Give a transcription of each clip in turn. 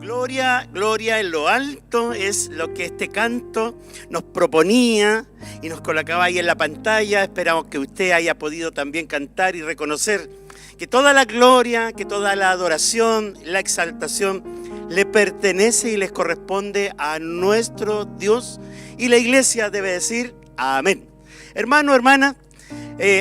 Gloria, gloria en lo alto es lo que este canto nos proponía y nos colocaba ahí en la pantalla. Esperamos que usted haya podido también cantar y reconocer que toda la gloria, que toda la adoración, la exaltación le pertenece y les corresponde a nuestro Dios. Y la iglesia debe decir amén. Hermano, hermana,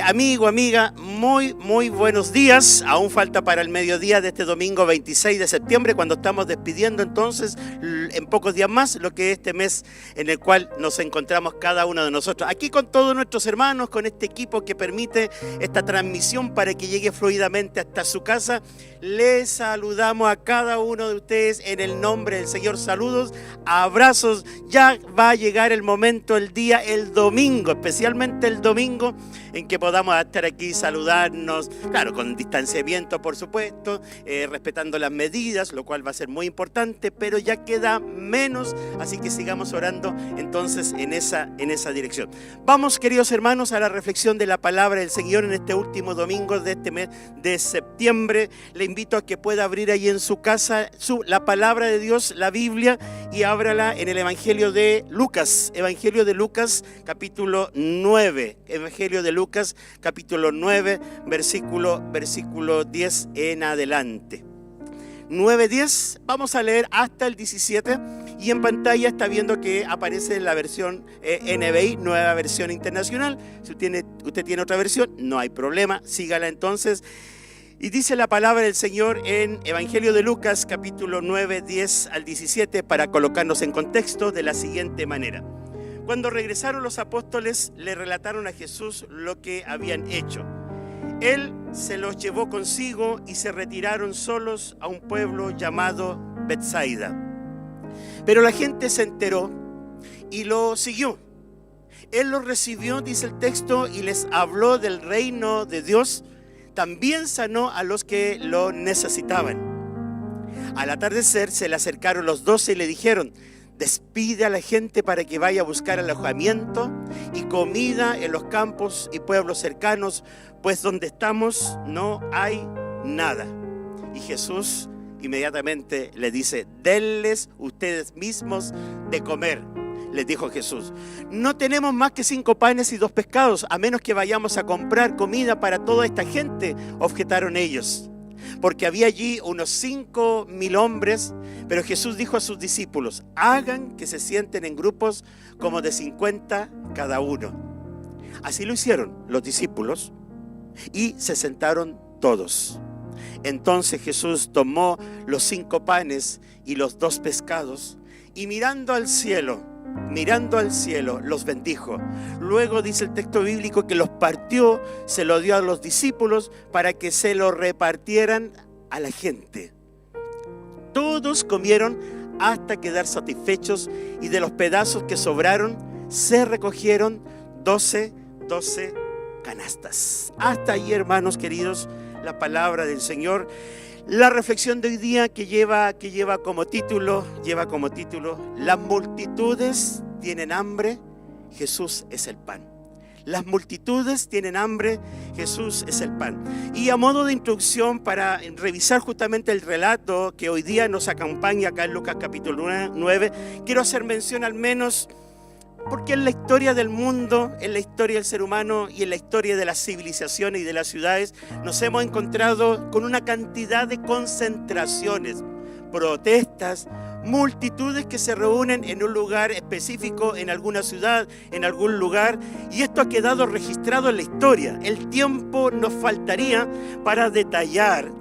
amigo, amiga, muy buenos días. Aún falta para el mediodía de este domingo 26 de septiembre, cuando estamos despidiendo entonces en pocos días más lo que es este mes en el cual nos encontramos cada uno de nosotros. Aquí con todos nuestros hermanos, con este equipo que permite esta transmisión para que llegue fluidamente hasta su casa. Les saludamos a cada uno de ustedes en el nombre del Señor. Saludos, abrazos. Ya va a llegar el momento, el día, el domingo, especialmente el domingo, en que podamos estar aquí, saludarnos, claro, con distanciamiento, por supuesto, respetando las medidas, lo cual va a ser muy importante, pero ya queda menos, así que sigamos orando entonces en esa dirección. Vamos, queridos hermanos, a la reflexión de la palabra del Señor en este último domingo de este mes de septiembre. Le invito a que pueda abrir ahí en su casa la palabra de Dios, la Biblia, y ábrala en el Evangelio de Lucas, capítulo 9, Evangelio de Lucas, capítulo 9, versículo 10 en adelante. 9:10, vamos a leer hasta el 17, y en pantalla está viendo que aparece la versión NBI, nueva versión internacional. Si usted tiene otra versión, no hay problema, sígala entonces. Y dice la palabra del Señor en Evangelio de Lucas, capítulo 9, 10 al 17, para colocarnos en contexto de la siguiente manera. Cuando regresaron los apóstoles, le relataron a Jesús lo que habían hecho. Él se los llevó consigo y se retiraron solos a un pueblo llamado Betsaida. Pero la gente se enteró y lo siguió. Él los recibió, dice el texto, y les habló del reino de Dios. También sanó a los que lo necesitaban. Al atardecer se le acercaron los 12 y le dijeron: despide a la gente para que vaya a buscar alojamiento y comida en los campos y pueblos cercanos, pues donde estamos no hay nada. Y Jesús inmediatamente le dice: denles ustedes mismos de comer. Les dijo Jesús: no tenemos más que 5 panes y 2 pescados, a menos que vayamos a comprar comida para toda esta gente, objetaron ellos. Porque había allí unos 5,000 hombres, pero Jesús dijo a sus discípulos: hagan que se sienten en grupos como de 50 cada uno. Así lo hicieron los discípulos y se sentaron todos. Entonces Jesús tomó los 5 panes y los 2 pescados y mirando al cielo, los bendijo. Luego dice el texto bíblico que los partió, se lo dio a los discípulos para que se lo repartieran a la gente. Todos comieron hasta quedar satisfechos, y de los pedazos que sobraron se recogieron 12 canastas. Hasta ahí, hermanos queridos, la palabra del Señor. La reflexión de hoy día que lleva como título, las multitudes tienen hambre, Jesús es el pan. Las multitudes tienen hambre, Jesús es el pan. Y a modo de introducción, para revisar justamente el relato que hoy día nos acompaña acá en Lucas capítulo 9, quiero hacer mención al menos, porque en la historia del mundo, en la historia del ser humano y en la historia de las civilizaciones y de las ciudades, nos hemos encontrado con una cantidad de concentraciones, protestas, multitudes que se reúnen en un lugar específico, en alguna ciudad, en algún lugar, y esto ha quedado registrado en la historia. El tiempo nos faltaría para detallar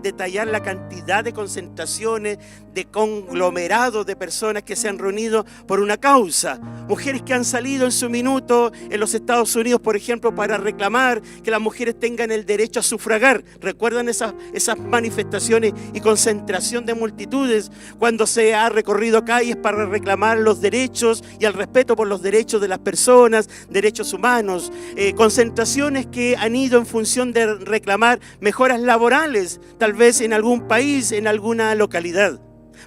la cantidad de concentraciones, de conglomerados de personas que se han reunido por una causa. Mujeres que han salido en su minuto en los Estados Unidos, por ejemplo, para reclamar que las mujeres tengan el derecho a sufragar. ¿Recuerdan esas manifestaciones y concentración de multitudes cuando se ha recorrido calles para reclamar los derechos y el respeto por los derechos de las personas, derechos humanos? Concentraciones que han ido en función de reclamar mejoras laborales, tal vez en algún país, en alguna localidad.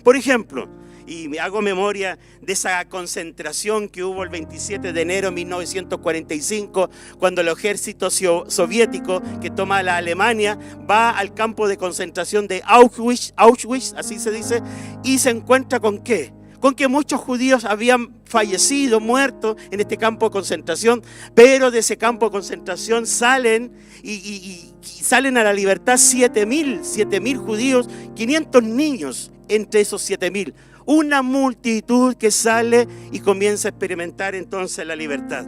Por ejemplo, y me hago memoria de esa concentración que hubo el 27 de enero de 1945, cuando el ejército soviético que toma la Alemania va al campo de concentración de Auschwitz, así se dice, y se encuentra ¿con qué? Con que muchos judíos habían fallecido, muerto en este campo de concentración, pero de ese campo de concentración salen y salen a la libertad 7.000 judíos, 500 niños entre esos 7.000. Una multitud que sale y comienza a experimentar entonces la libertad.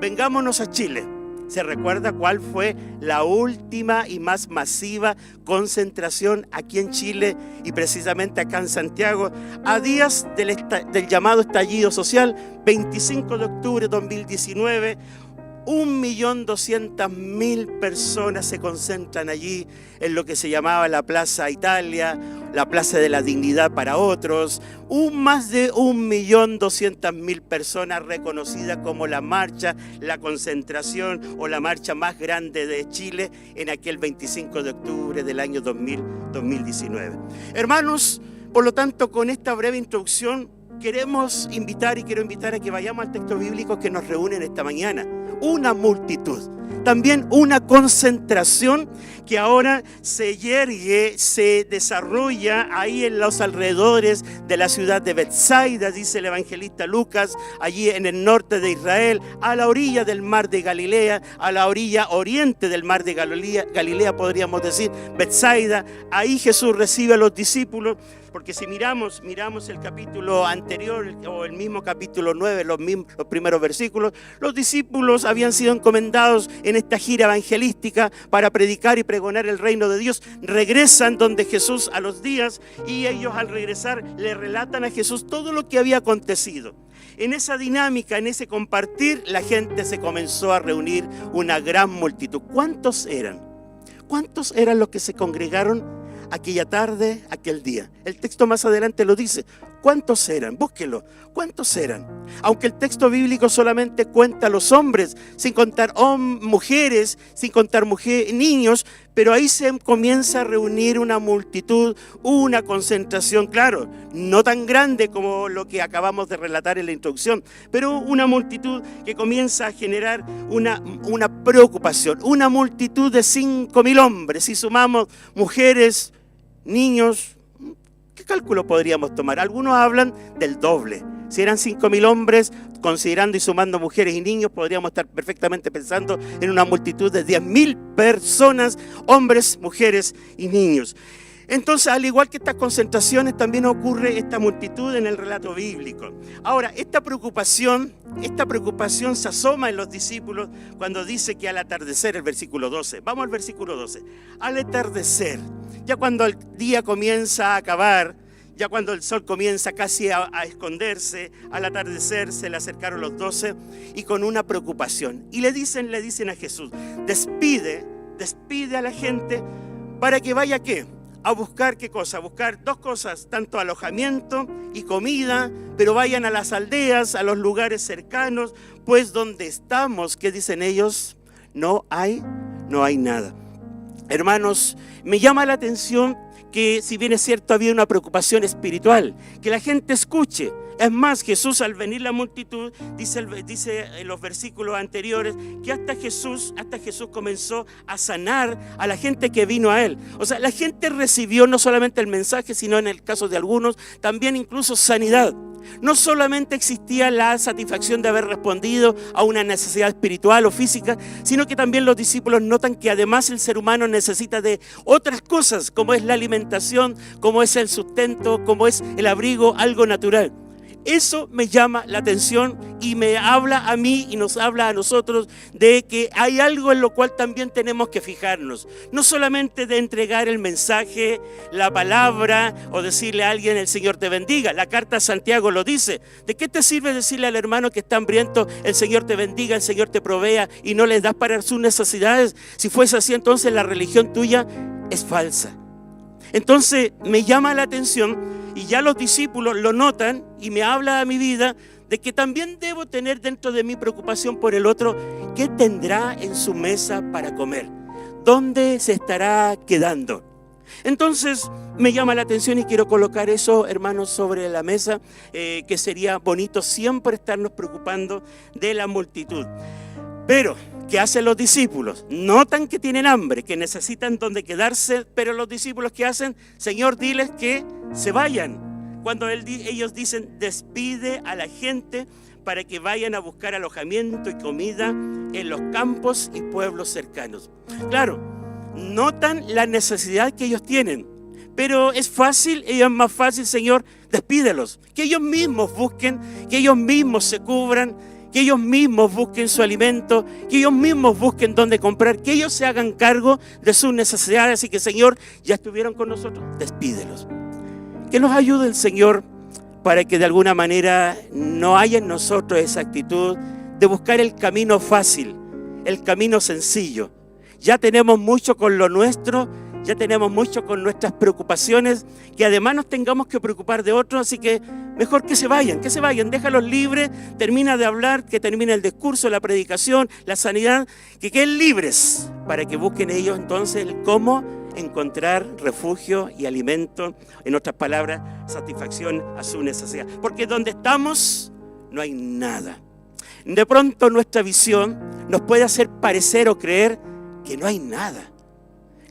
Vengámonos a Chile. ¿Se recuerda cuál fue la última y más masiva concentración aquí en Chile y precisamente acá en Santiago? A días del llamado estallido social, 25 de octubre de 2019, 1.200.000 personas se concentran allí en lo que se llamaba la Plaza Italia, la Plaza de la Dignidad para otros, más de 1.200.000 personas reconocidas como la marcha, la concentración o la marcha más grande de Chile en aquel 25 de octubre del año 2019. Hermanos, por lo tanto, con esta breve introducción, quiero invitar a que vayamos al texto bíblico que nos reúne en esta mañana. Una multitud, también una concentración que ahora se yergue, se desarrolla ahí en los alrededores de la ciudad de Betsaida, dice el evangelista Lucas, allí en el norte de Israel, a la orilla del mar de Galilea, a la orilla oriente del mar de Galilea podríamos decir, Betsaida. Ahí Jesús recibe a los discípulos, porque si miramos el capítulo anterior o el mismo capítulo 9, los primeros versículos, los discípulos habían sido encomendados en esta gira evangelística para predicar y pregonar el reino de Dios. Regresan donde Jesús a los días y ellos al regresar le relatan a Jesús todo lo que había acontecido. En esa dinámica, en ese compartir, la gente se comenzó a reunir, una gran multitud. ¿Cuántos eran? ¿Cuántos eran los que se congregaron aquella tarde, aquel día? El texto más adelante lo dice. ¿Cuántos eran? Búsquelo. ¿Cuántos eran? Aunque el texto bíblico solamente cuenta a los hombres, sin contar mujeres, sin contar niños, pero ahí se comienza a reunir una multitud, una concentración, claro, no tan grande como lo que acabamos de relatar en la introducción, pero una multitud que comienza a generar una preocupación, una multitud de 5.000 hombres. Si sumamos mujeres, niños, ¿qué cálculo podríamos tomar? Algunos hablan del doble. Si eran 5.000 hombres, considerando y sumando mujeres y niños, podríamos estar perfectamente pensando en una multitud de 10.000 personas, hombres, mujeres y niños. Entonces, al igual que estas concentraciones, también ocurre esta multitud en el relato bíblico. Ahora, esta preocupación se asoma en los discípulos cuando dice que al atardecer, el versículo 12. Vamos al versículo 12. Al atardecer, ya cuando el día comienza a acabar, ya cuando el sol comienza casi a esconderse, al atardecer se le acercaron los 12 y con una preocupación. Y le dicen a Jesús, despide a la gente para que vaya ¿qué? A buscar ¿qué cosa? A buscar dos cosas, tanto alojamiento y comida, pero vayan a las aldeas, a los lugares cercanos, pues donde estamos, ¿qué dicen ellos? No hay nada. Hermanos, me llama la atención que si bien es cierto había una preocupación espiritual, que la gente escuche. Es más, Jesús al venir la multitud, dice en los versículos anteriores, que hasta Jesús comenzó a sanar a la gente que vino a Él. O sea, la gente recibió no solamente el mensaje, sino en el caso de algunos, también incluso sanidad. No solamente existía la satisfacción de haber respondido a una necesidad espiritual o física, sino que también los discípulos notan que además el ser humano necesita de otras cosas, como es la alimentación, como es el sustento, como es el abrigo, algo natural. Eso me llama la atención y me habla a mí y nos habla a nosotros de que hay algo en lo cual también tenemos que fijarnos. No solamente de entregar el mensaje, la palabra o decirle a alguien el Señor te bendiga. La carta a Santiago lo dice. ¿De qué te sirve decirle al hermano que está hambriento el Señor te bendiga, el Señor te provea y no le das para sus necesidades? Si fuese así, entonces la religión tuya es falsa. Entonces me llama la atención y ya los discípulos lo notan y me habla a mi vida de que también debo tener dentro de mi preocupación por el otro, ¿qué tendrá en su mesa para comer? ¿Dónde se estará quedando? Entonces me llama la atención y quiero colocar eso, hermanos, sobre la mesa, que sería bonito siempre estarnos preocupando de la multitud. Pero, ¿qué hacen los discípulos? Notan que tienen hambre, que necesitan donde quedarse, pero los discípulos, ¿qué hacen? Señor, diles que se vayan. Cuando ellos dicen, despide a la gente para que vayan a buscar alojamiento y comida en los campos y pueblos cercanos. Claro, notan la necesidad que ellos tienen, pero es fácil, es más fácil, Señor, despídelos, que ellos mismos busquen, que ellos mismos se cubran, que ellos mismos busquen su alimento, que ellos mismos busquen dónde comprar, que ellos se hagan cargo de sus necesidades. Así que, Señor, ya estuvieron con nosotros, despídelos. Que nos ayude el Señor para que de alguna manera no haya en nosotros esa actitud de buscar el camino fácil, el camino sencillo. Ya tenemos mucho con lo nuestro, ya tenemos mucho con nuestras preocupaciones, que además nos tengamos que preocupar de otros, así que mejor que se vayan, déjalos libres, termina de hablar, que termine el discurso, la predicación, la sanidad, que queden libres para que busquen ellos entonces el cómo encontrar refugio y alimento, en otras palabras, satisfacción a su necesidad. Porque donde estamos no hay nada. De pronto nuestra visión nos puede hacer parecer o creer que no hay nada.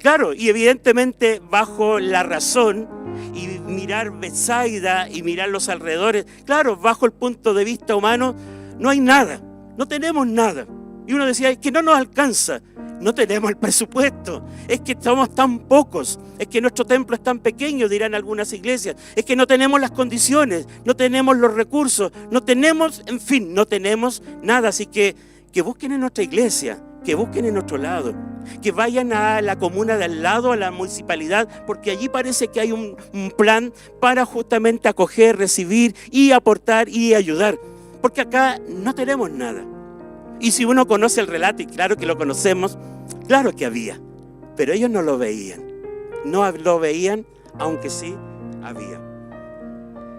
Claro, y evidentemente bajo la razón y mirar Betsaida y mirar los alrededores, claro, bajo el punto de vista humano, no hay nada, no tenemos nada. Y uno decía, es que no nos alcanza, no tenemos el presupuesto, es que somos tan pocos, es que nuestro templo es tan pequeño, dirán algunas iglesias, es que no tenemos las condiciones, no tenemos los recursos, no tenemos, en fin, no tenemos nada. Así que busquen en nuestra iglesia, que busquen en otro lado, que vayan a la comuna de al lado, a la municipalidad, porque allí parece que hay un plan para justamente acoger, recibir y aportar y ayudar, porque acá no tenemos nada. Y si uno conoce el relato, y claro que lo conocemos, claro que había, pero ellos no lo veían, aunque sí había.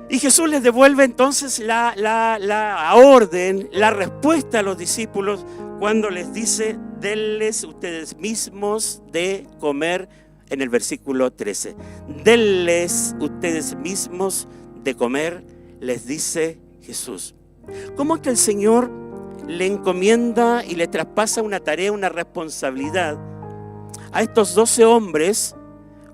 Y Jesús les devuelve entonces la orden, la respuesta a los discípulos cuando les dice, denles ustedes mismos de comer, en el versículo 13. Denles ustedes mismos de comer, les dice Jesús. ¿Cómo es que el Señor le encomienda y le traspasa una tarea, una responsabilidad a estos 12 hombres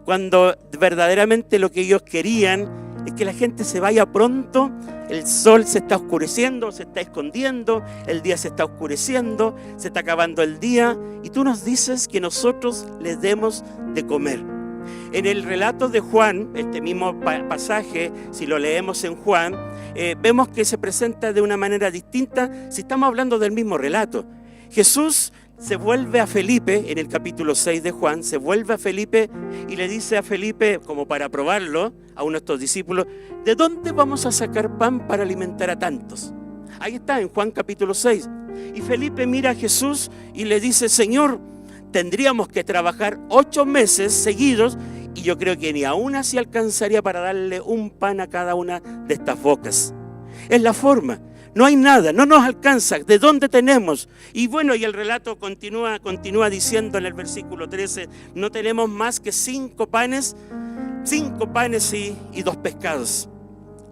cuando verdaderamente lo que ellos querían es que la gente se vaya pronto? El sol se está oscureciendo, se está escondiendo, el día se está oscureciendo, se está acabando el día, y tú nos dices que nosotros les demos de comer. En el relato de Juan, este mismo pasaje, si lo leemos en Juan, vemos que se presenta de una manera distinta si estamos hablando del mismo relato. Jesús se vuelve a Felipe, en el capítulo 6 de Juan, se vuelve a Felipe y le dice a Felipe, como para probarlo, a uno de estos discípulos, ¿de dónde vamos a sacar pan para alimentar a tantos? Ahí está, en Juan capítulo 6. Y Felipe mira a Jesús y le dice, Señor, tendríamos que trabajar 8 meses seguidos y yo creo que ni aún así alcanzaría para darle un pan a cada una de estas bocas. Es la forma. No hay nada, no nos alcanza. ¿De dónde tenemos? Y bueno, y el relato continúa diciendo en el versículo 13, no tenemos más que 5 panes y 2 pescados.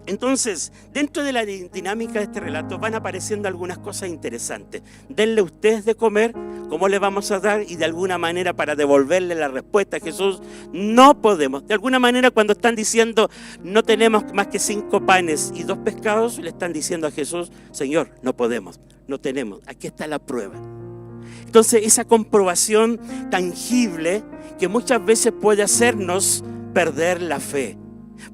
Entonces, dentro de la dinámica de este relato van apareciendo algunas cosas interesantes. Denle ustedes de comer, ¿cómo le vamos a dar? Y de alguna manera para devolverle la respuesta a Jesús, no podemos. De alguna manera cuando están diciendo, no tenemos más que 5 panes y 2 pescados, le están diciendo a Jesús, Señor, no podemos, no tenemos, aquí está la prueba. Entonces, esa comprobación tangible que muchas veces puede hacernos perder la fe.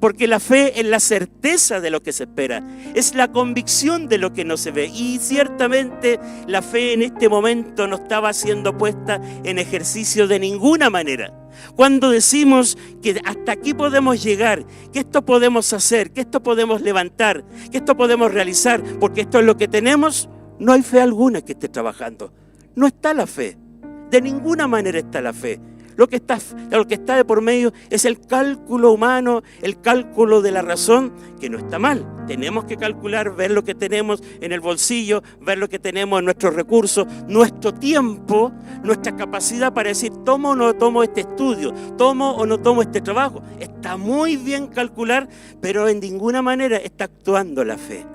Porque la fe es la certeza de lo que se espera, es la convicción de lo que no se ve. Y ciertamente la fe en este momento no estaba siendo puesta en ejercicio de ninguna manera. Cuando decimos que hasta aquí podemos llegar, que esto podemos hacer, que esto podemos levantar, que esto podemos realizar, porque esto es lo que tenemos, no hay fe alguna que esté trabajando. No está la fe, de ninguna manera está la fe. Lo que está de por medio es el cálculo humano, el cálculo de la razón, que no está mal. Tenemos que calcular, ver lo que tenemos en el bolsillo, ver lo que tenemos en nuestros recursos, nuestro tiempo, nuestra capacidad para decir, tomo o no tomo este estudio, tomo o no tomo este trabajo. Está muy bien calcular, pero en ninguna manera está actuando la fe.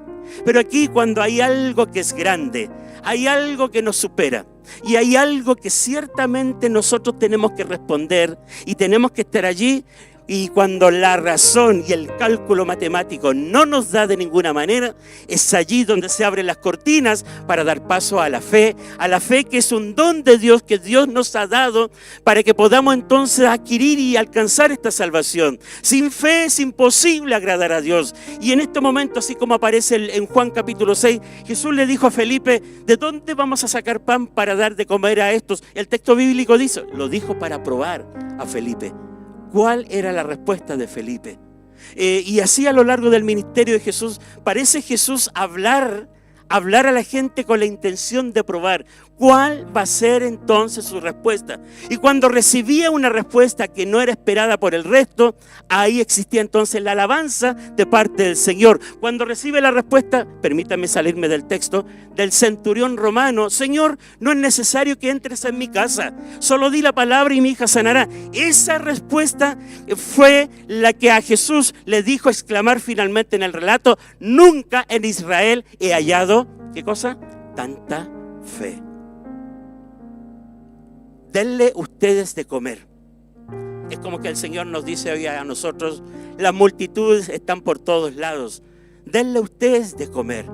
Pero aquí, cuando hay algo que es grande, hay algo que nos supera y hay algo que ciertamente nosotros tenemos que responder y tenemos que estar allí. Y cuando la razón y el cálculo matemático no nos da de ninguna manera, es allí donde se abren las cortinas para dar paso a la fe que es un don de Dios que Dios nos ha dado para que podamos entonces adquirir y alcanzar esta salvación. Sin fe es imposible agradar a Dios. Y en este momento, así como aparece en Juan capítulo 6, Jesús le dijo a Felipe, ¿de dónde vamos a sacar pan para dar de comer a estos? El texto bíblico dice, lo dijo para probar a Felipe. ¿Cuál era la respuesta de Felipe? Y así a lo largo del ministerio de Jesús, parece Jesús hablar a la gente con la intención de probar cuál va a ser entonces su respuesta. Y cuando recibía una respuesta que no era esperada por el resto, ahí existía entonces la alabanza de parte del Señor. Cuando recibe la respuesta, permítame salirme del texto, del centurión romano, Señor, no es necesario que entres en mi casa, solo di la palabra y mi hija sanará. Esa respuesta fue la que a Jesús le dijo exclamar finalmente en el relato, nunca en Israel he hallado, ¿qué cosa? Tanta fe. Denle ustedes de comer. Es como que el Señor nos dice hoy a nosotros, las multitudes están por todos lados. Denle ustedes de comer.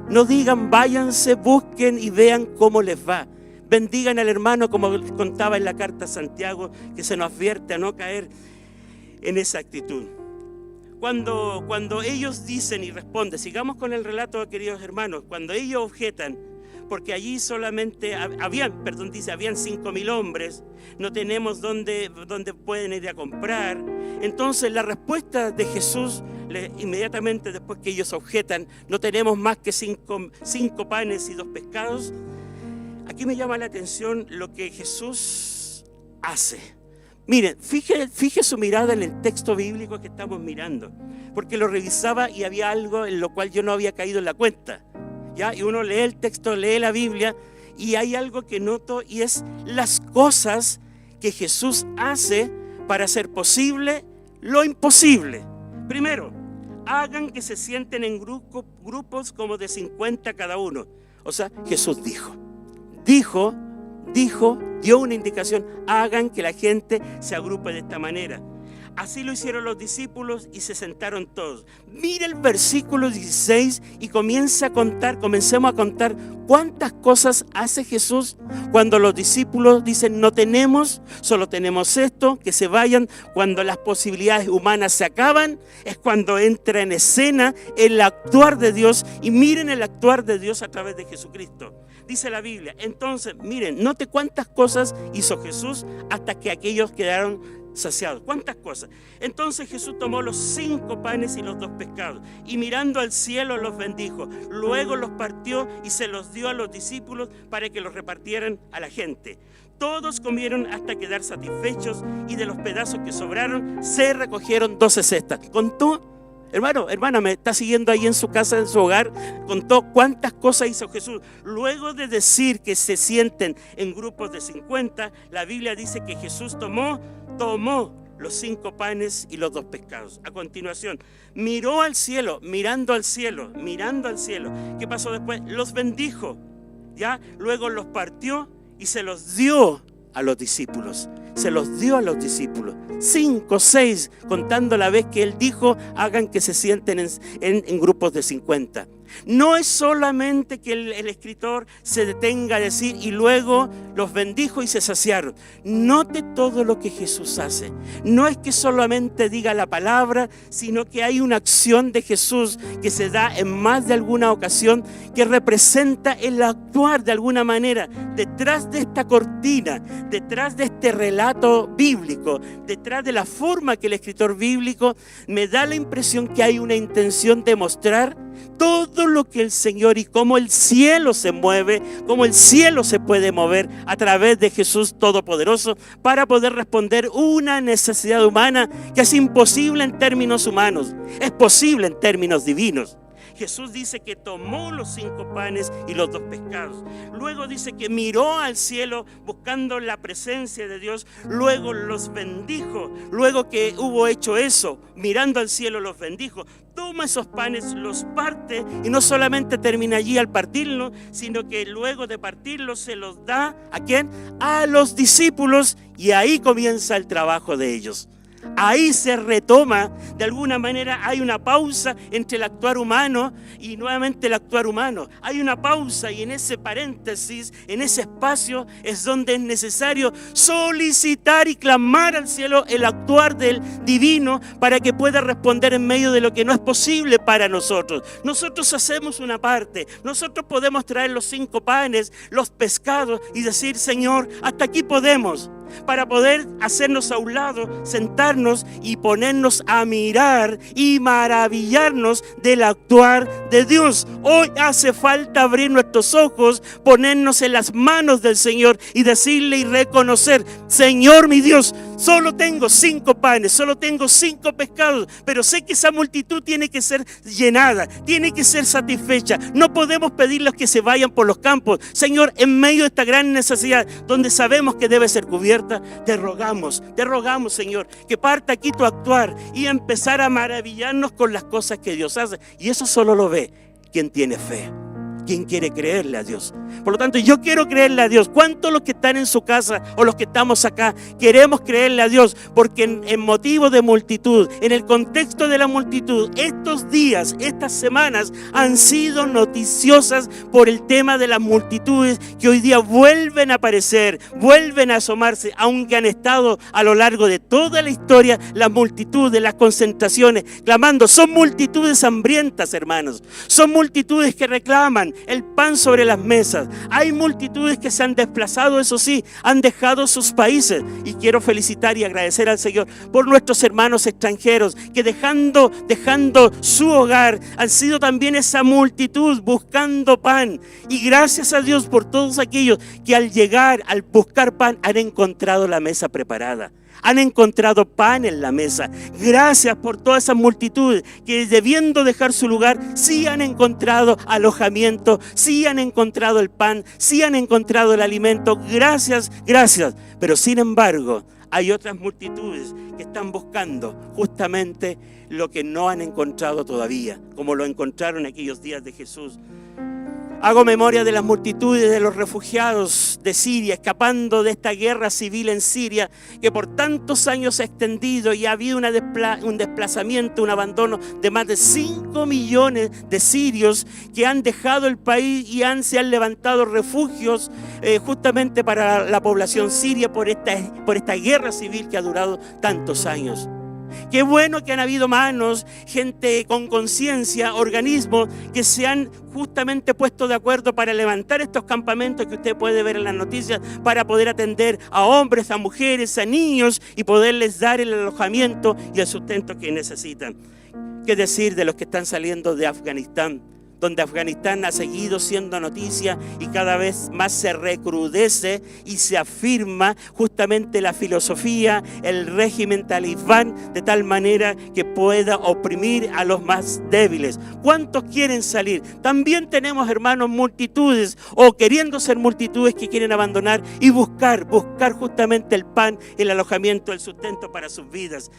No digan, váyanse, busquen y vean cómo les va. Bendigan al hermano, como contaba en la carta a Santiago, que se nos advierte a no caer en esa actitud. Cuando ellos dicen y responden, sigamos con el relato, queridos hermanos, cuando ellos objetan, porque allí solamente habían 5.000 hombres, no tenemos dónde pueden ir a comprar. Entonces la respuesta de Jesús, inmediatamente después que ellos objetan, no tenemos más que cinco panes y 2 pescados. Aquí me llama la atención lo que Jesús hace. Miren, fije su mirada en el texto bíblico que estamos mirando, porque lo revisaba y había algo en lo cual yo no había caído en la cuenta. ¿Ya? Y uno lee el texto, lee la Biblia y hay algo que noto y es las cosas que Jesús hace para hacer posible lo imposible. Primero, hagan que se sienten en grupos como de 50 cada uno. O sea, Jesús dijo, dio una indicación, hagan que la gente se agrupe de esta manera. Así lo hicieron los discípulos y se sentaron todos. Mira el versículo 16 y comencemos a contar cuántas cosas hace Jesús cuando los discípulos dicen no tenemos, solo tenemos esto, que se vayan. Cuando las posibilidades humanas se acaban, es cuando entra en escena el actuar de Dios. Y miren el actuar de Dios a través de Jesucristo. Dice la Biblia, entonces miren, note cuántas cosas hizo Jesús hasta que aquellos quedaron saciados. ¿Cuántas cosas? Entonces Jesús tomó los 5 panes y los 2 pescados y mirando al cielo los bendijo. Luego los partió y se los dio a los discípulos para que los repartieran a la gente. Todos comieron hasta quedar satisfechos y de los pedazos que sobraron se recogieron 12 cestas. ¿Contó? Hermana, me está siguiendo ahí en su casa, en su hogar. Contó cuántas cosas hizo Jesús. Luego de decir que se sienten en grupos de 50, la Biblia dice que Jesús tomó los 5 panes y los 2 pescados. A continuación, miró al cielo, mirando al cielo. ¿Qué pasó después? Los bendijo, ¿ya? Luego los partió y se los dio a los discípulos. 5, 6, contando la vez que él dijo, hagan que se sienten en grupos de 50. No es solamente que el escritor se detenga a decir y luego los bendijo y se saciaron. Note todo lo que Jesús hace. No es que solamente diga la palabra, sino que hay una acción de Jesús que se da en más de alguna ocasión, que representa el actuar de alguna manera detrás de esta cortina, detrás de este relato bíblico, detrás de la forma que el escritor bíblico me da la impresión que hay una intención de mostrar todo lo que el Señor y cómo el cielo se mueve, cómo el cielo se puede mover a través de Jesús Todopoderoso para poder responder una necesidad humana que es imposible en términos humanos, es posible en términos divinos. Jesús dice que tomó los 5 panes y los 2 pescados. Luego dice que miró al cielo buscando la presencia de Dios. Luego los bendijo. Luego que hubo hecho eso, mirando al cielo los bendijo. Toma esos panes, los parte y no solamente termina allí al partirlos, sino que luego de partirlos se los da ¿a quién? A los discípulos, y ahí comienza el trabajo de ellos. Ahí se retoma, de alguna manera hay una pausa entre el actuar humano y nuevamente el actuar humano. Hay una pausa y en ese paréntesis, en ese espacio es donde es necesario solicitar y clamar al cielo el actuar del divino para que pueda responder en medio de lo que no es posible para nosotros. Nosotros hacemos una parte, nosotros podemos traer los 5 panes, los pescados y decir: Señor, hasta aquí podemos. Para poder hacernos a un lado, sentarnos y ponernos a mirar y maravillarnos del actuar de Dios. Hoy hace falta abrir nuestros ojos, ponernos en las manos del Señor y decirle y reconocer: Señor mi Dios, solo tengo 5 panes, solo tengo 5 pescados, pero sé que esa multitud tiene que ser llenada, tiene que ser satisfecha. No podemos pedirles que se vayan por los campos. Señor, en medio de esta gran necesidad, donde sabemos que debe ser cubierta, te rogamos, Señor, que parta aquí tu actuar y empezar a maravillarnos con las cosas que Dios hace. Y eso solo lo ve quien tiene fe, quien quiere creerle a Dios. Por lo tanto, yo quiero creerle a Dios. ¿Cuántos los que están en su casa o los que estamos acá queremos creerle a Dios? Porque en motivo de multitud, en el contexto de la multitud, estos días, estas semanas han sido noticiosas por el tema de las multitudes que hoy día vuelven a aparecer, vuelven a asomarse, aunque han estado a lo largo de toda la historia las multitudes, las concentraciones, clamando. Son multitudes hambrientas, hermanos. Son multitudes que reclaman el pan sobre las mesas. Hay multitudes que se han desplazado, eso sí, han dejado sus países. Y quiero felicitar y agradecer al Señor por nuestros hermanos extranjeros que dejando su hogar han sido también esa multitud buscando pan. Y gracias a Dios por todos aquellos que al llegar, al buscar pan, han encontrado la mesa preparada. Han encontrado pan en la mesa. Gracias por todas esas multitudes que, debiendo dejar su lugar, sí han encontrado alojamiento, sí han encontrado el pan, sí han encontrado el alimento. Gracias. Pero sin embargo, hay otras multitudes que están buscando justamente lo que no han encontrado todavía, como lo encontraron en aquellos días de Jesús. Hago memoria de las multitudes de los refugiados de Siria, escapando de esta guerra civil en Siria, que por tantos años se ha extendido y ha habido un desplazamiento, un abandono de más de 5 millones de sirios que han dejado el país y se han levantado refugios justamente para la población siria por esta guerra civil que ha durado tantos años. Qué bueno que han habido manos, gente con conciencia, organismos que se han justamente puesto de acuerdo para levantar estos campamentos que usted puede ver en las noticias, para poder atender a hombres, a mujeres, a niños y poderles dar el alojamiento y el sustento que necesitan. ¿Qué decir de los que están saliendo de Afganistán? Donde Afganistán ha seguido siendo noticia y cada vez más se recrudece y se afirma justamente la filosofía, el régimen talibán, de tal manera que pueda oprimir a los más débiles. ¿Cuántos quieren salir? También tenemos, hermanos, multitudes o queriendo ser multitudes que quieren abandonar y buscar justamente el pan, el alojamiento, el sustento para sus vidas.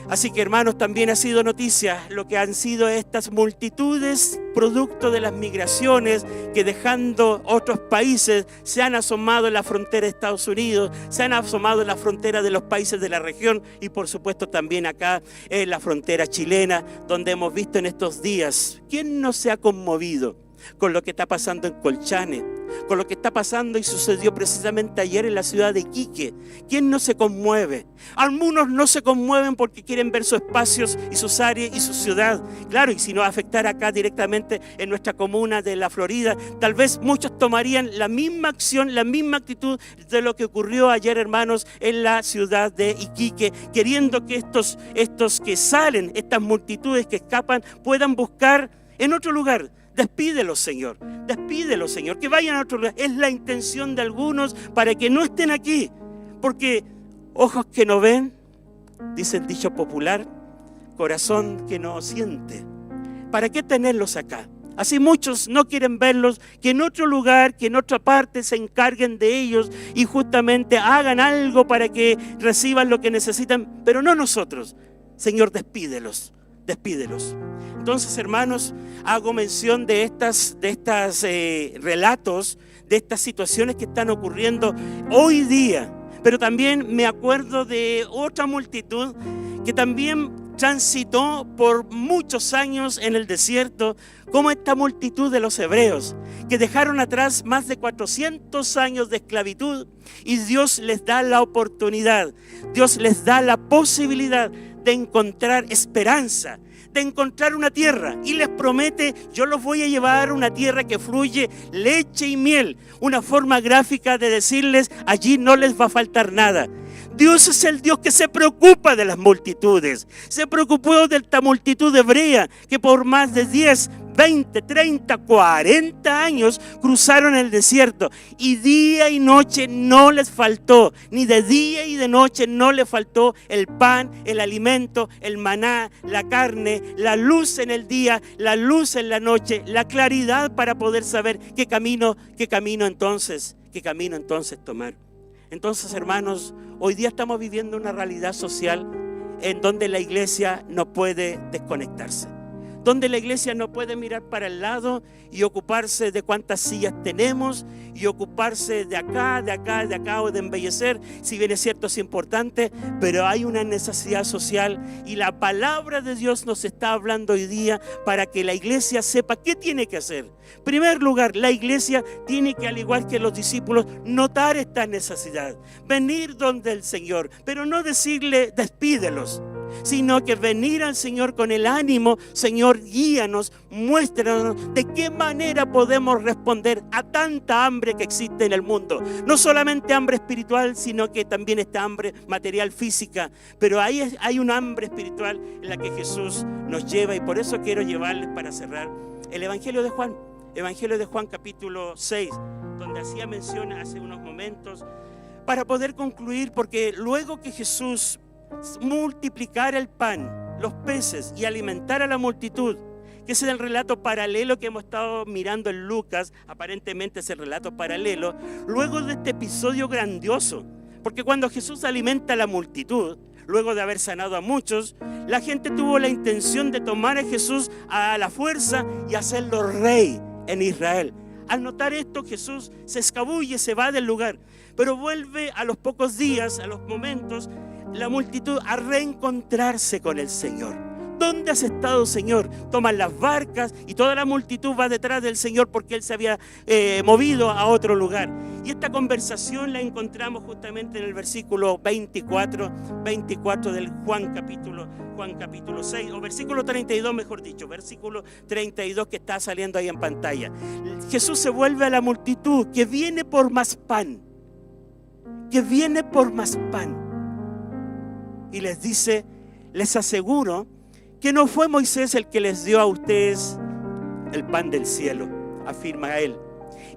Así que, hermanos, también ha sido noticia lo que han sido estas multitudes producto de las migraciones que, dejando otros países, se han asomado en la frontera de Estados Unidos, se han asomado en la frontera de los países de la región y por supuesto también acá en la frontera chilena, donde hemos visto en estos días. ¿Quién no se ha conmovido con lo que está pasando en Colchane? Con lo que está pasando y sucedió precisamente ayer en la ciudad de Iquique. ¿Quién no se conmueve? Algunos no se conmueven porque quieren ver sus espacios y sus áreas y su ciudad. Claro, y si no afectara acá directamente en nuestra comuna de la Florida, tal vez muchos tomarían la misma acción, la misma actitud de lo que ocurrió ayer, hermanos, en la ciudad de Iquique, queriendo que estos que salen, estas multitudes que escapan, puedan buscar en otro lugar. Despídelos, Señor. Despídelos, Señor. Que vayan a otro lugar. Es la intención de algunos para que no estén aquí. Porque ojos que no ven, dice el dicho popular, corazón que no siente. ¿Para qué tenerlos acá? Así muchos no quieren verlos, que en otro lugar, que en otra parte se encarguen de ellos y justamente hagan algo para que reciban lo que necesitan, pero no nosotros. Señor, despídelos, despídelos. Entonces, hermanos, hago mención de estas relatos, de estas situaciones que están ocurriendo hoy día, pero también me acuerdo de otra multitud que también transitó por muchos años en el desierto, como esta multitud de los hebreos, que dejaron atrás más de 400 años de esclavitud y Dios les da la oportunidad, Dios les da la posibilidad de encontrar esperanza, de encontrar una tierra, y les promete: yo los voy a llevar a una tierra que fluye leche y miel. Una forma gráfica de decirles: allí no les va a faltar nada. Dios es el Dios que se preocupa de las multitudes. Se preocupó de esta multitud hebrea que por más de 10, 20, 30, 40 años cruzaron el desierto y día y noche no les faltó, ni de día y de noche no les faltó el pan, el alimento, el maná, la carne, la luz en el día, la luz en la noche, la claridad para poder saber qué camino entonces tomar. Entonces, hermanos, hoy día estamos viviendo una realidad social en donde la iglesia no puede desconectarse, donde la iglesia no puede mirar para el lado y ocuparse de cuántas sillas tenemos y ocuparse de acá o de embellecer. Si bien es cierto, es importante, pero hay una necesidad social y la palabra de Dios nos está hablando hoy día para que la iglesia sepa qué tiene que hacer. En primer lugar, la iglesia tiene que, al igual que los discípulos, notar esta necesidad, venir donde el Señor, pero no decirle despídelos, sino que venir al Señor con el ánimo: Señor, guíanos, muéstranos de qué manera podemos responder a tanta hambre que existe en el mundo. No solamente hambre espiritual, sino que también esta hambre material, física, pero hay un hambre espiritual en la que Jesús nos lleva, y por eso quiero llevarles, para cerrar, el Evangelio de Juan capítulo 6, donde hacía mención hace unos momentos, para poder concluir, porque luego que Jesús multiplicara el pan, los peces y alimentar a la multitud, que es el relato paralelo que hemos estado mirando en Lucas, aparentemente es el relato paralelo, luego de este episodio grandioso, porque cuando Jesús alimenta a la multitud, luego de haber sanado a muchos, la gente tuvo la intención de tomar a Jesús a la fuerza y hacerlo rey en Israel. Al notar esto, Jesús se escabulle, se va del lugar, pero vuelve a los pocos días, a los momentos, la multitud a reencontrarse con el Señor. ¿Dónde has estado, Señor? Toman las barcas y toda la multitud va detrás del Señor porque Él se había movido a otro lugar. Y esta conversación la encontramos justamente en el versículo 24 del Juan capítulo 6, o versículo 32, mejor dicho, versículo 32 que está saliendo ahí en pantalla. Jesús se vuelve a la multitud que viene por más pan, y les dice: les aseguro que no fue Moisés el que les dio a ustedes el pan del cielo, afirma él.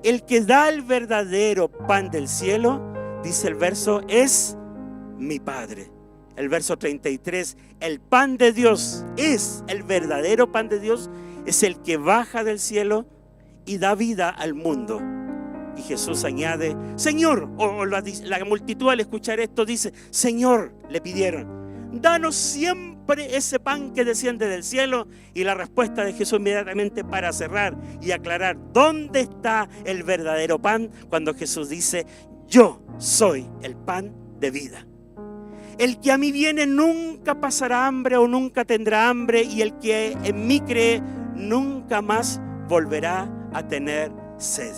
El que da el verdadero pan del cielo, dice el verso, es mi Padre. El verso 33, el pan de Dios es el verdadero pan de Dios, es el que baja del cielo y da vida al mundo. Y Jesús añade: Señor, o la multitud al escuchar esto dice: Señor, le pidieron, danos siempre ese pan que desciende del cielo. Y la respuesta de Jesús inmediatamente, para cerrar y aclarar dónde está el verdadero pan, cuando Jesús dice: yo soy el pan de vida. El que a mí viene nunca pasará hambre o nunca tendrá hambre, y el que en mí cree nunca más volverá a tener sed.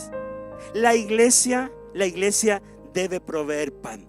La iglesia debe proveer pan,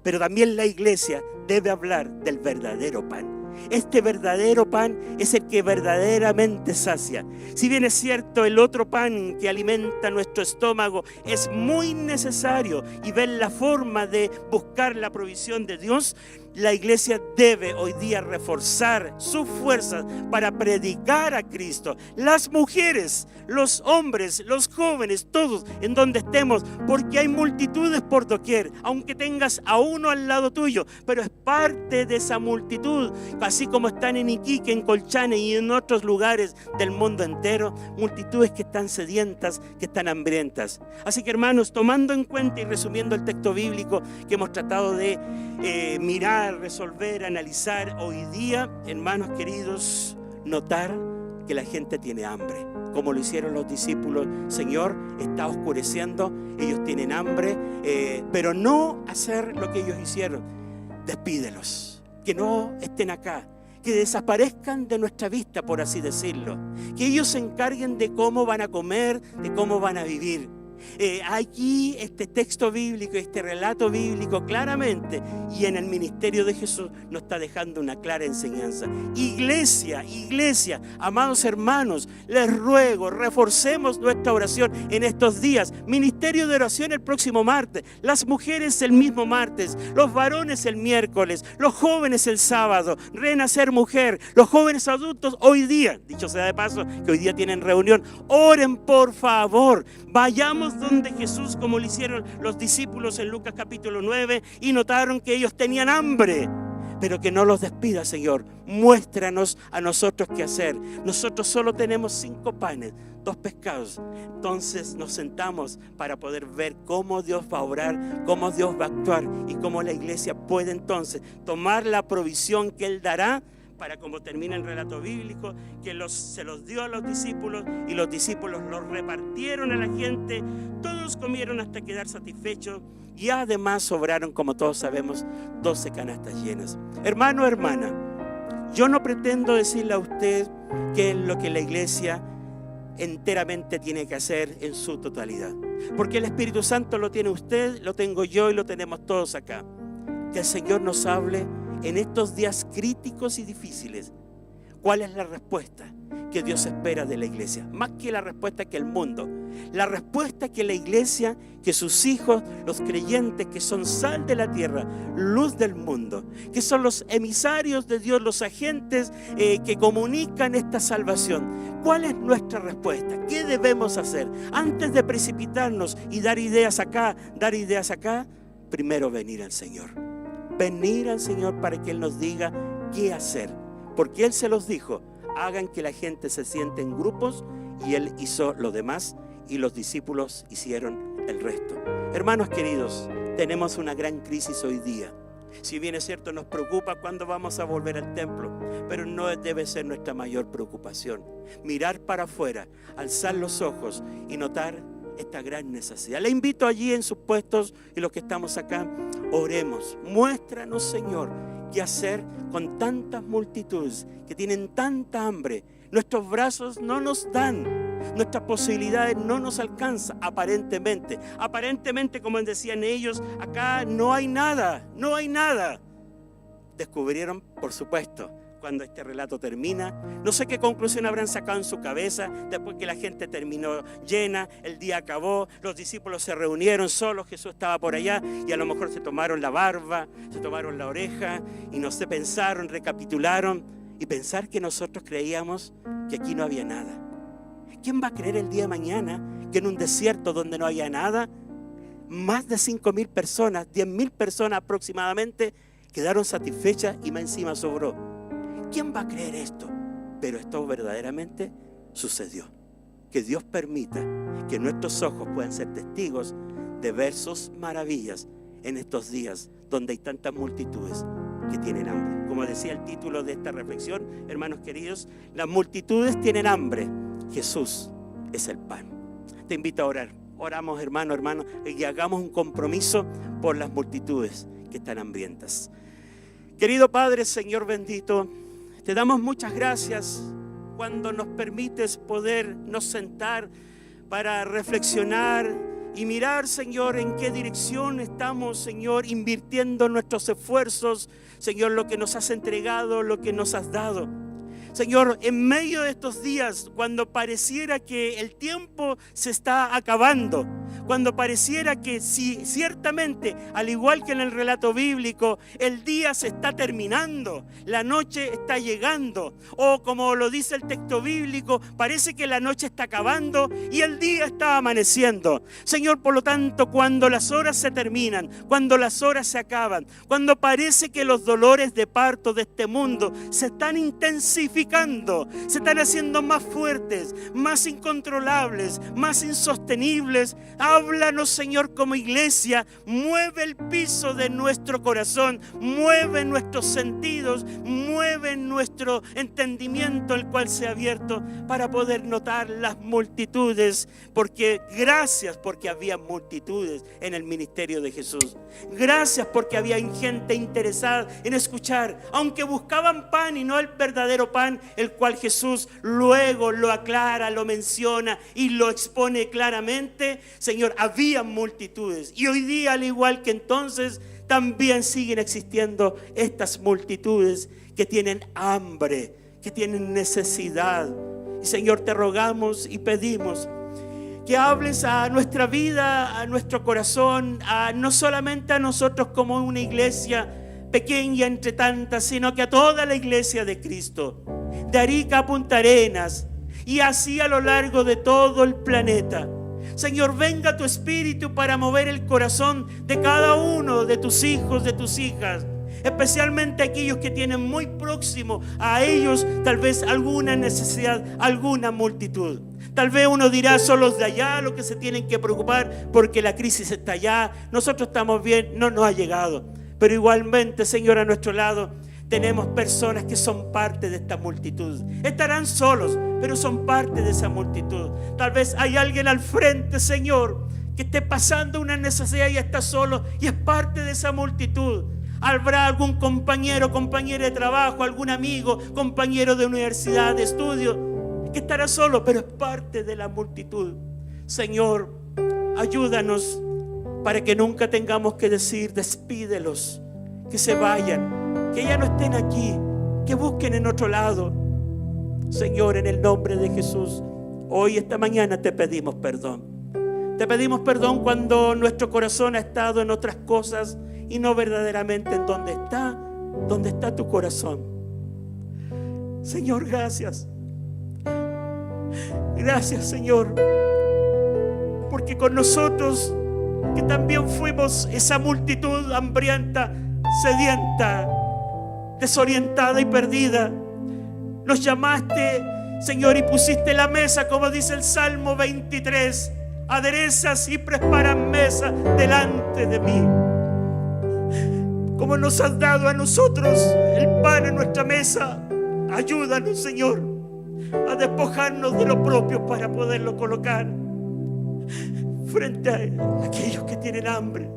pero también la iglesia debe hablar del verdadero pan. Este verdadero pan es el que verdaderamente sacia. Si bien es cierto, el otro pan que alimenta nuestro estómago es muy necesario y ver la forma de buscar la provisión de Dios, La iglesia debe hoy día reforzar sus fuerzas para predicar a Cristo. Las mujeres, los hombres, los jóvenes, todos en donde estemos, porque hay multitudes por doquier, aunque tengas a uno al lado tuyo, pero es parte de esa multitud, así como están en Iquique, en Colchane y en otros lugares del mundo entero, multitudes que están sedientas, que están hambrientas. Así que, hermanos, tomando en cuenta y resumiendo el texto bíblico que hemos tratado de mirar, resolver, analizar hoy día, hermanos queridos, notar que la gente tiene hambre, como lo hicieron los discípulos. Señor, está oscureciendo, ellos tienen hambre, pero no hacer lo que ellos hicieron. Despídelos, que no estén acá, que desaparezcan de nuestra vista, por así decirlo, que ellos se encarguen de cómo van a comer, de cómo van a vivir. Aquí este texto bíblico, este relato bíblico claramente y en el ministerio de Jesús nos está dejando una clara enseñanza. Iglesia, amados hermanos, les ruego, reforcemos nuestra oración en estos días. Ministerio de oración el próximo martes, las mujeres el mismo martes, los varones el miércoles, los jóvenes el sábado, renacer mujer, los jóvenes adultos hoy día, dicho sea de paso que hoy día tienen reunión. Oren por favor, vayamos donde Jesús, como lo hicieron los discípulos en Lucas capítulo 9, y notaron que ellos tenían hambre. Pero que no los despida, Señor. Muéstranos a nosotros qué hacer. Nosotros solo tenemos 5 panes, 2 pescados. Entonces nos sentamos para poder ver cómo Dios va a obrar, cómo Dios va a actuar y cómo la iglesia puede entonces tomar la provisión que Él dará para, como termina el relato bíblico, que se los dio a los discípulos y los discípulos los repartieron a la gente. Todos comieron hasta quedar satisfechos y además sobraron, como todos sabemos, 12 canastas llenas. Hermano, hermana, yo no pretendo decirle a usted qué es lo que la iglesia enteramente tiene que hacer en su totalidad, porque el Espíritu Santo lo tiene usted, lo tengo yo y lo tenemos todos acá. Que el Señor nos hable en estos días críticos y difíciles. ¿Cuál es la respuesta que Dios espera de la iglesia? Más que la respuesta que el mundo, la respuesta que la iglesia, que sus hijos, los creyentes que son sal de la tierra, luz del mundo, que son los emisarios de Dios, los agentes que comunican esta salvación. ¿Cuál es nuestra respuesta? ¿Qué debemos hacer? Antes de precipitarnos y dar ideas acá, primero venir al Señor. Venir al Señor para que Él nos diga qué hacer. Porque Él se los dijo, hagan que la gente se siente en grupos, y Él hizo lo demás y los discípulos hicieron el resto. Hermanos queridos, tenemos una gran crisis hoy día. Si bien es cierto, nos preocupa cuándo vamos a volver al templo, pero no debe ser nuestra mayor preocupación. Mirar para afuera, alzar los ojos y notar esta gran necesidad. Le invito allí en sus puestos y los que estamos acá, oremos. Muéstranos, Señor, qué hacer con tantas multitudes que tienen tanta hambre. Nuestros brazos no nos dan, nuestras posibilidades no nos alcanzan aparentemente. Aparentemente, como decían ellos, acá no hay nada. Descubrieron, por supuesto, cuando este relato termina, no sé qué conclusión habrán sacado en su cabeza después que la gente terminó llena, el día acabó, los discípulos se reunieron solos, Jesús estaba por allá y a lo mejor se tomaron la barba, se tomaron la oreja y no sé, pensaron, recapitularon y pensar que nosotros creíamos que aquí no había nada. ¿Quién va a creer el día de mañana que en un desierto donde no había nada, más de 5.000 personas, 10.000 personas aproximadamente, quedaron satisfechas y más encima sobró? ¿Quién va a creer esto? Pero esto verdaderamente sucedió. Que Dios permita que nuestros ojos puedan ser testigos de ver sus maravillas en estos días donde hay tantas multitudes que tienen hambre. Como decía el título de esta reflexión, hermanos queridos, las multitudes tienen hambre. Jesús es el pan. Te invito a orar. Oramos, hermano, y hagamos un compromiso por las multitudes que están hambrientas. Querido Padre, Señor bendito, te damos muchas gracias cuando nos permites podernos sentar para reflexionar y mirar, Señor, en qué dirección estamos, Señor, invirtiendo nuestros esfuerzos, Señor, lo que nos has entregado, lo que nos has dado. Señor, en medio de estos días, cuando pareciera que el tiempo se está acabando, cuando pareciera que sí, ciertamente, al igual que en el relato bíblico, el día se está terminando, la noche está llegando, o como lo dice el texto bíblico, parece que la noche está acabando y el día está amaneciendo. Señor, por lo tanto, cuando las horas se terminan, cuando las horas se acaban, cuando parece que los dolores de parto de este mundo se están intensificando, se están haciendo más fuertes, más incontrolables, más insostenibles, háblanos, Señor, como iglesia. Mueve el piso de nuestro corazón, mueve nuestros sentidos, mueve nuestro entendimiento, el cual se ha abierto para poder notar las multitudes, porque gracias porque había multitudes en el ministerio de Jesús. Gracias porque había gente interesada en escuchar, aunque buscaban pan y no el verdadero pan, el cual Jesús luego lo aclara, lo menciona y lo expone claramente. Señor, había multitudes, y hoy día, al igual que entonces, también siguen existiendo estas multitudes que tienen hambre, que tienen necesidad. Y Señor, te rogamos y pedimos que hables a nuestra vida, a nuestro corazón, no solamente a nosotros como una iglesia pequeña entre tantas, sino que a toda la iglesia de Cristo, de Arica a Punta Arenas, y así a lo largo de todo el planeta. Señor, venga tu Espíritu para mover el corazón de cada uno de tus hijos, de tus hijas, especialmente aquellos que tienen muy próximo a ellos tal vez alguna necesidad, alguna multitud. Tal vez uno dirá, son los de allá los que se tienen que preocupar porque la crisis está allá, nosotros estamos bien, no nos ha llegado. Pero igualmente, Señor, a nuestro lado tenemos personas que son parte de esta multitud. Estarán solos, pero son parte de esa multitud. Tal vez hay alguien al frente, Señor, que esté pasando una necesidad y está solo y es parte de esa multitud. Habrá algún compañero, compañera de trabajo, algún amigo, compañero de universidad, de estudio, que estará solo, pero es parte de la multitud. Señor, ayúdanos para que nunca tengamos que decir, despídelos, que se vayan, que ya no estén aquí, que busquen en otro lado. Señor, en el nombre de Jesús, hoy, esta mañana te pedimos perdón. Te pedimos perdón cuando nuestro corazón ha estado en otras cosas y no verdaderamente en donde está tu corazón. Señor, gracias. Gracias, Señor, porque con nosotros, que también fuimos esa multitud hambrienta, sedienta, desorientada y perdida, nos llamaste, Señor, y pusiste la mesa, como dice el Salmo 23, aderezas y preparas mesa delante de mí. Como nos has dado a nosotros el pan en nuestra mesa, ayúdanos, Señor, a despojarnos de lo propio para poderlo colocar frente a aquellos que tienen hambre.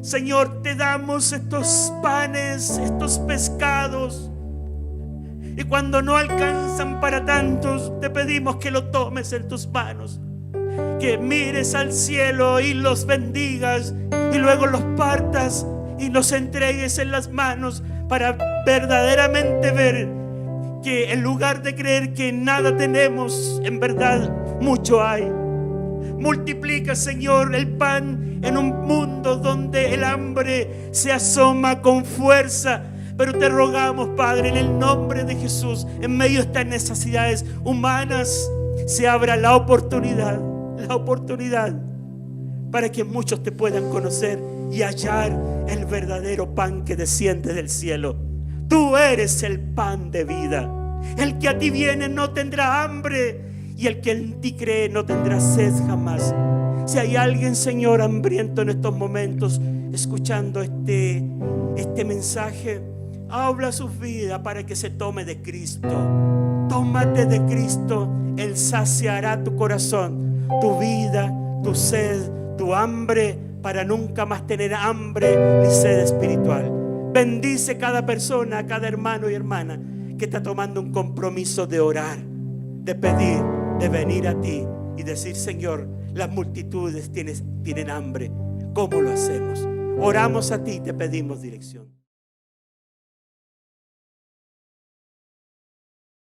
Señor, te damos estos panes, estos pescados, y cuando no alcanzan para tantos, te pedimos que lo tomes en tus manos, que mires al cielo y los bendigas, y luego los partas y los entregues en las manos para verdaderamente ver que en lugar de creer que nada tenemos, en verdad mucho hay. Multiplica, Señor, el pan en un mundo donde el hambre se asoma con fuerza. Pero te rogamos, Padre, en el nombre de Jesús, en medio de estas necesidades humanas, se abra la oportunidad para que muchos te puedan conocer y hallar el verdadero pan que desciende del cielo. Tú eres el pan de vida. El que a ti viene no tendrá hambre, y el que en ti cree no tendrá sed jamás. Si hay alguien, Señor, hambriento en estos momentos, escuchando este mensaje, habla sus vidas para que se tome de Cristo. Tómate de Cristo, Él saciará tu corazón, tu vida, tu sed, tu hambre, para nunca más tener hambre ni sed espiritual. Bendice cada persona, cada hermano y hermana que está tomando un compromiso de orar, de pedir, de venir a ti y decir, Señor, las multitudes tienen hambre. ¿Cómo lo hacemos? Oramos a ti y te pedimos dirección.